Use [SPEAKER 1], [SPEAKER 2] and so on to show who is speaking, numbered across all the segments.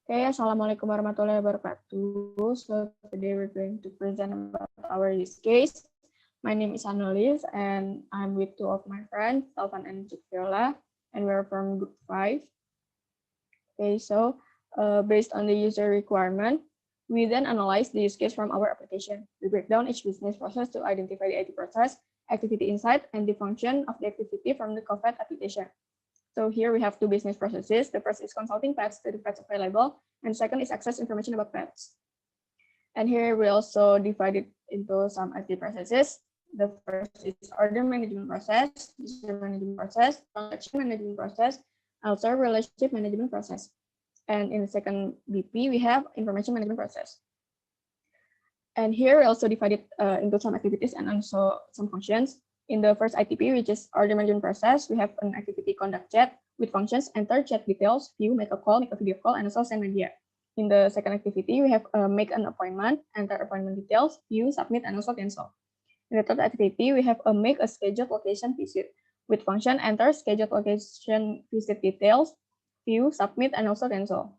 [SPEAKER 1] Okay, Assalamualaikum warahmatullahi wabarakatuh. So today we're going to present about our use case. My name is Annelies and I'm with two of my friends, Taufan and Cikviola, and we're from Group 5. Okay, so based on the user requirement, we then analyze the use case from our application. We break down each business process to identify the IT process, activity insight, and the function of the activity from the COVID application. So here we have two business processes. The first is consulting pets to the pets available, and second is access information about pets. And here we also divide it into some IT processes. The first is order management process, user management process, transaction management process, also relationship management process. And in the second BP, we have information management process. And here we also divide it into some activities and also some functions. In the first ITP, which is order management process, we have an activity conduct chat with functions, enter chat details, view, make a call, make a video call, and also send media. In the second activity, we have make an appointment, enter appointment details, view, submit, and also cancel. In the third activity, we have make a scheduled location visit with function, enter scheduled location visit details, view, submit, and also cancel.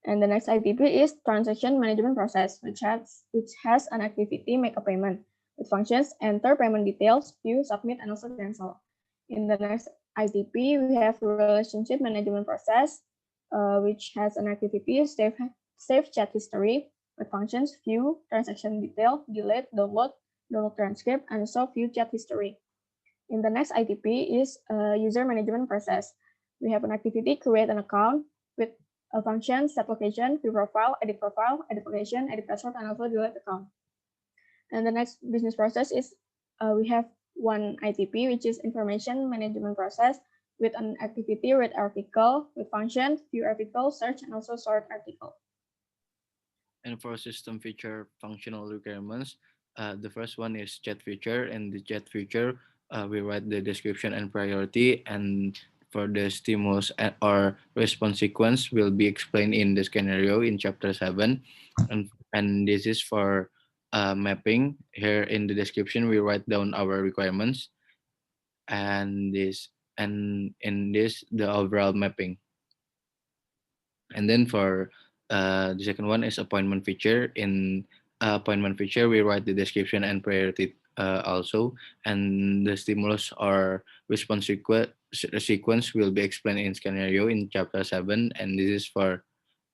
[SPEAKER 1] And the next ITP is transaction management process, which has an activity make a payment with functions, enter payment details, view, submit, and also cancel. In the next ITP, we have relationship management process, which has an activity save chat history with functions, view, transaction detail, delete, download transcript, and also view chat history. In the next ITP is user management process. We have an activity create an account with a function, set location, view profile, edit location, edit password, and also delete account. And the next business process is we have one ITP, which is information management process with an activity read article with function, view article, search, and also sort article.
[SPEAKER 2] And for system feature functional requirements, the first one is chat feature. And the chat feature, we write the description and priority, and for the stimulus or response sequence will be explained in the scenario in chapter 7. And this is for mapping. Here in the description we write down our requirements, and in this the overall mapping. And then for the second one is appointment feature. In appointment feature, we write the description and priority also, and the stimulus or response sequence will be explained in scenario in chapter 7. And this is for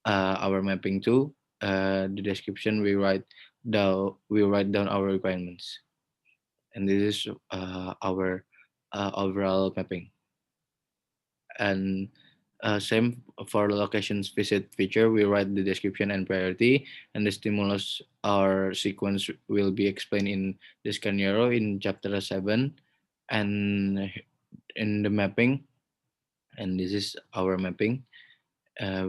[SPEAKER 2] our mapping too. The description we write down our requirements, and this is our overall mapping. And same for the locations visit feature, we write the description and priority, and the stimulus or sequence will be explained in the scenario in chapter 7. And in the mapping, and this is our mapping,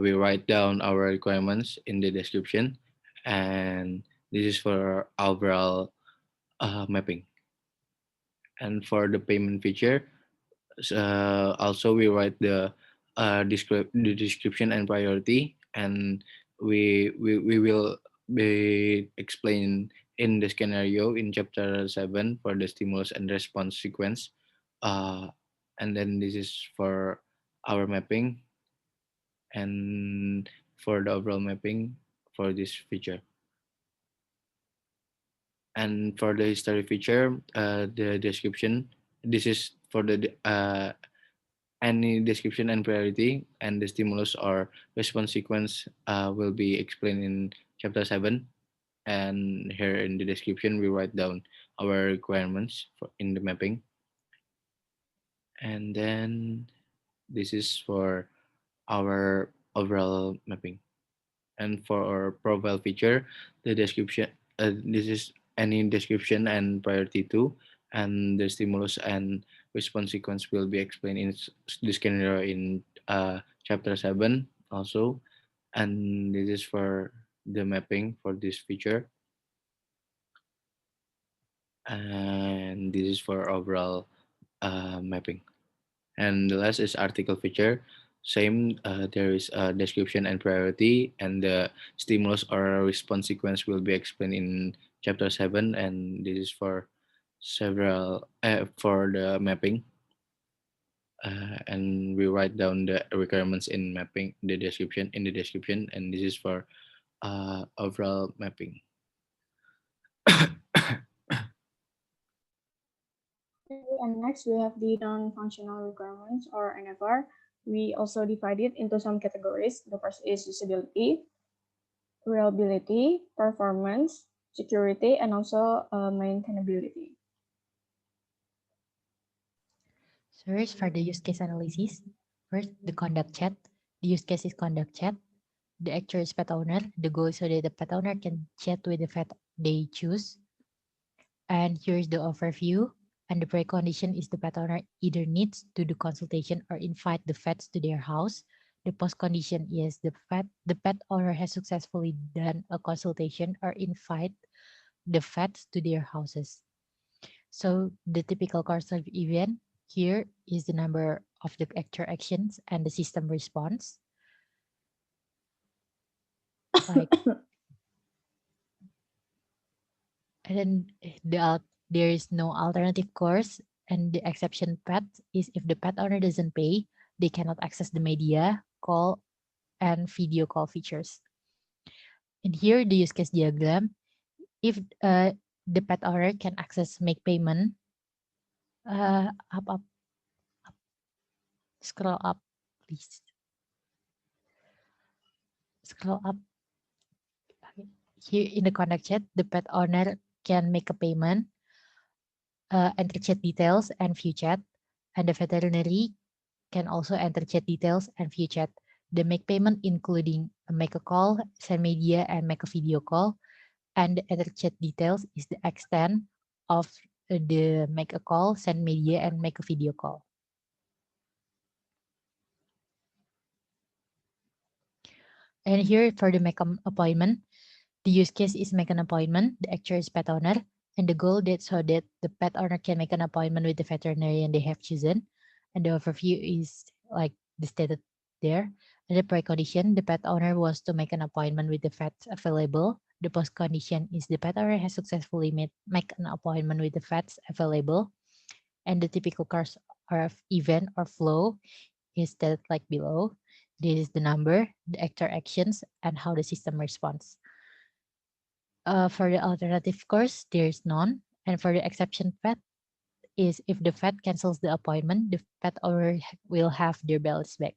[SPEAKER 2] we write down our requirements in the description, and this is for overall mapping. And for the payment feature, also we write the description and priority, and we will be explained in the scenario in chapter 7 for the stimulus and response sequence. uh, and then this is for our mapping and for the overall mapping for this feature. And for the history feature, the description, this is for the any description and priority, and the stimulus or response sequence will be explained in chapter 7. And here in the description we write down our requirements in the mapping. And then this is for our overall mapping. And for our profile feature, the description, this is any description and priority too, and the stimulus and response sequence will be explained in this scenario in chapter 7 also. And this is for the mapping for this feature, and this is for overall mapping. And the last is article feature. Same, there is a description and priority, and the stimulus or response sequence will be explained in chapter 7. And this is for several for the mapping. and we write down the requirements in mapping in the description, and this is for overall mapping.
[SPEAKER 1] And next we have the non-functional requirements or NFR. We also divide it into some categories. The first is usability, reliability, performance, security, and also maintainability.
[SPEAKER 3] So here's for the use case analysis. First, the conduct chat. The use case is conduct chat. The actor is pet owner. The goal is so that the pet owner can chat with the pet they choose. And here's the overview. And the precondition is the pet owner either needs to do consultation or invite the pets to their house. The post condition is the pet owner has successfully done a consultation or invite the pets to their houses. So the typical course of event here is the number of the actor actions and the system response. Like, and then there is no alternative course, and the exception pet is if the pet owner doesn't pay, they cannot access the media, call, and video call features. And here the use case diagram, if the pet owner can access make payment, up, scroll up, please. Scroll up. Here in the contact chat, the pet owner can make a payment, enter chat details and view chat, and the veterinary can also enter chat details and view chat. The make payment including make a call, send media, and make a video call. And the enter chat details is the extent of the make a call, send media, and make a video call. And here for the make an appointment, the use case is make an appointment. The actor is pet owner, and the goal is so that the pet owner can make an appointment with the veterinarian they have chosen. And the overview is like the stated there. And the precondition, the pet owner wants to make an appointment with the vets available. The post condition is the pet owner has successfully make an appointment with the vets available. And the typical course of event or flow is stated like below. This is the number, the actor actions, and how the system responds. For the alternative course, there's none. And for the exception pet is if the vet cancels the appointment, the pet owner will have their balance back.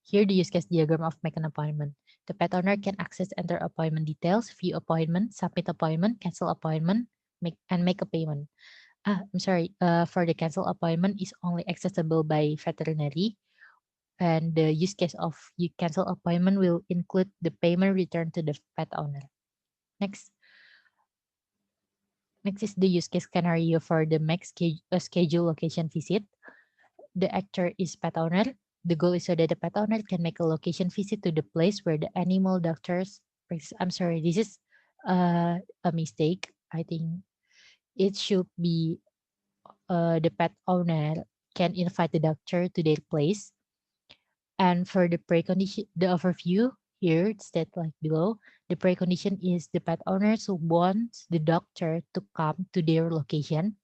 [SPEAKER 3] Here the use case diagram of make an appointment. The pet owner can access enter appointment details, view appointment, submit appointment, cancel appointment, make a payment. I'm sorry, for the cancel appointment is only accessible by veterinary. And the use case of you cancel appointment will include the payment returned to the pet owner. Next. Next is the use case scenario for the make schedule location visit. The actor is pet owner. The goal is so that the pet owner can make a location visit to the place where the animal doctors. I'm sorry, this is a mistake. I think it should be the pet owner can invite the doctor to their place. And for the precondition, the overview here it's stated like below. The precondition is the pet owners want the doctor to come to their location.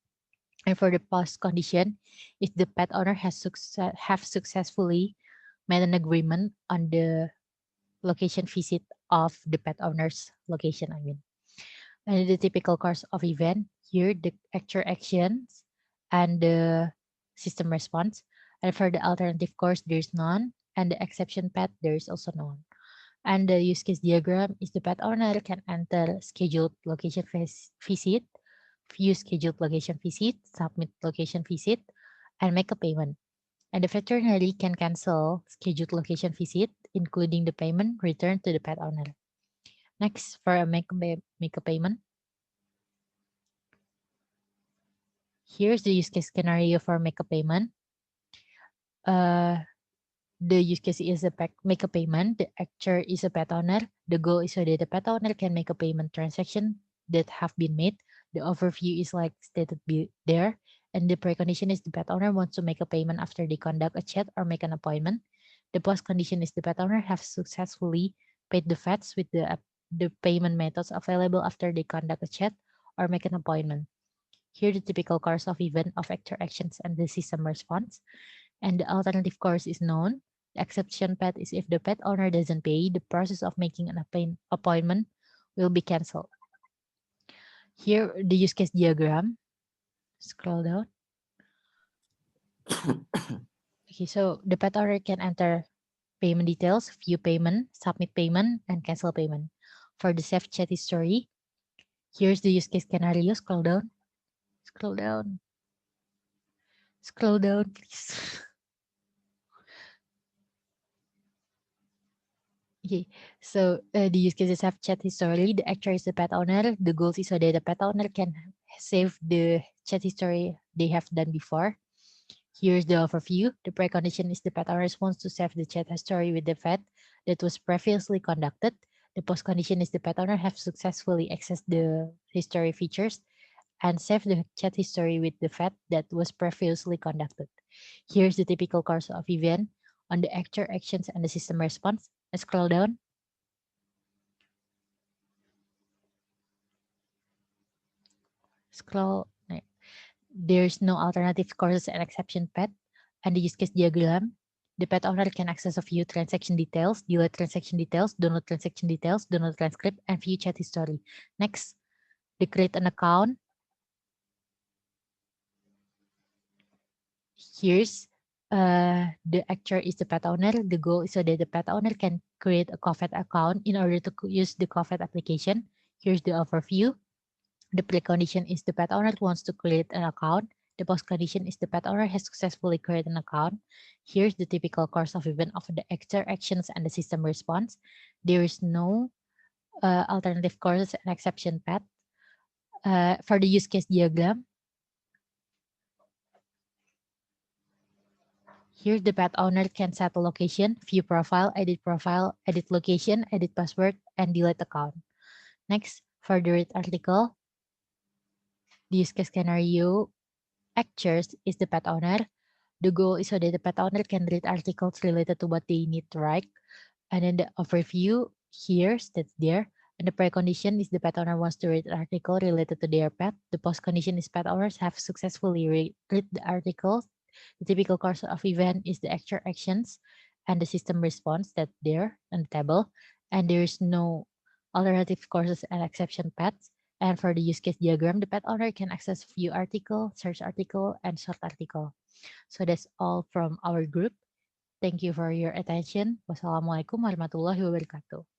[SPEAKER 3] And for the post condition, is the pet owner has successfully made an agreement on the location visit of the pet owner's location. I mean, and the typical course of event here, the actual actions and the system response. And for the alternative course, there's none. And the exception pet, there is also none. And the use case diagram is the pet owner can enter scheduled location visit, view scheduled location visit, submit location visit, and make a payment. And the veterinary can cancel scheduled location visit, including the payment returned to the pet owner. Next, for a make a payment. Here's the use case scenario for make a payment. The use case is make a payment. The actor is a pet owner. The goal is so that the pet owner can make a payment transaction that have been made. The overview is like stated there. And the precondition is the pet owner wants to make a payment after they conduct a chat or make an appointment. The post condition is the pet owner have successfully paid the vets with the payment methods available after they conduct a chat or make an appointment. Here the typical course of event of actor actions and the system response. and the alternative course is known. The exception path is if the pet owner doesn't pay, the process of making an appointment will be canceled. Here, the use case diagram. Scroll down. Okay, so the pet owner can enter payment details, view payment, submit payment, and cancel payment. For the save chat history, here's the use case scenario. Scroll down. Scroll down. Scroll down, please. Okay, so the use cases have chat history. The actor is the pet owner. The goal is so that the pet owner can save the chat history they have done before. Here's the overview. The precondition is the pet owner wants to save the chat history with the vet that was previously conducted. The post condition is the pet owner have successfully accessed the history features and save the chat history with the vet that was previously conducted. Here's the typical course of event on the actor actions and the system response. Let's scroll down. Scroll. There's no alternative courses and exception path. And the use case diagram. The pet owner can access a view transaction details, delete transaction details, download transaction details, download transcript, and view chat history. Next, they create an account. Here's the actor is the pet owner. The goal is so that the pet owner can create a CoVet account in order to use the CoVet application. Here's the overview. The precondition is the pet owner wants to create an account. The post condition is the pet owner has successfully created an account. Here's the typical course of event of the actor actions and the system response. There is no alternative courses and exception path. For the use case diagram, here the pet owner can set a location, view profile, edit location, edit password, and delete account. Next, for the read article, the use case scenario actors is the pet owner. The goal is so that the pet owner can read articles related to what they need to write. And then the overview here states there. And the precondition is the pet owner wants to read an article related to their pet. The post condition is pet owners have successfully read the article. The typical course of event is the actor actions and the system response that there on the table. And there is no alternative courses and exception paths. And for the use case diagram, the pet owner can access view article, search article, and short article. So that's all from our group. Thank you for your attention. Wassalamualaikum warahmatullahi wabarakatuh.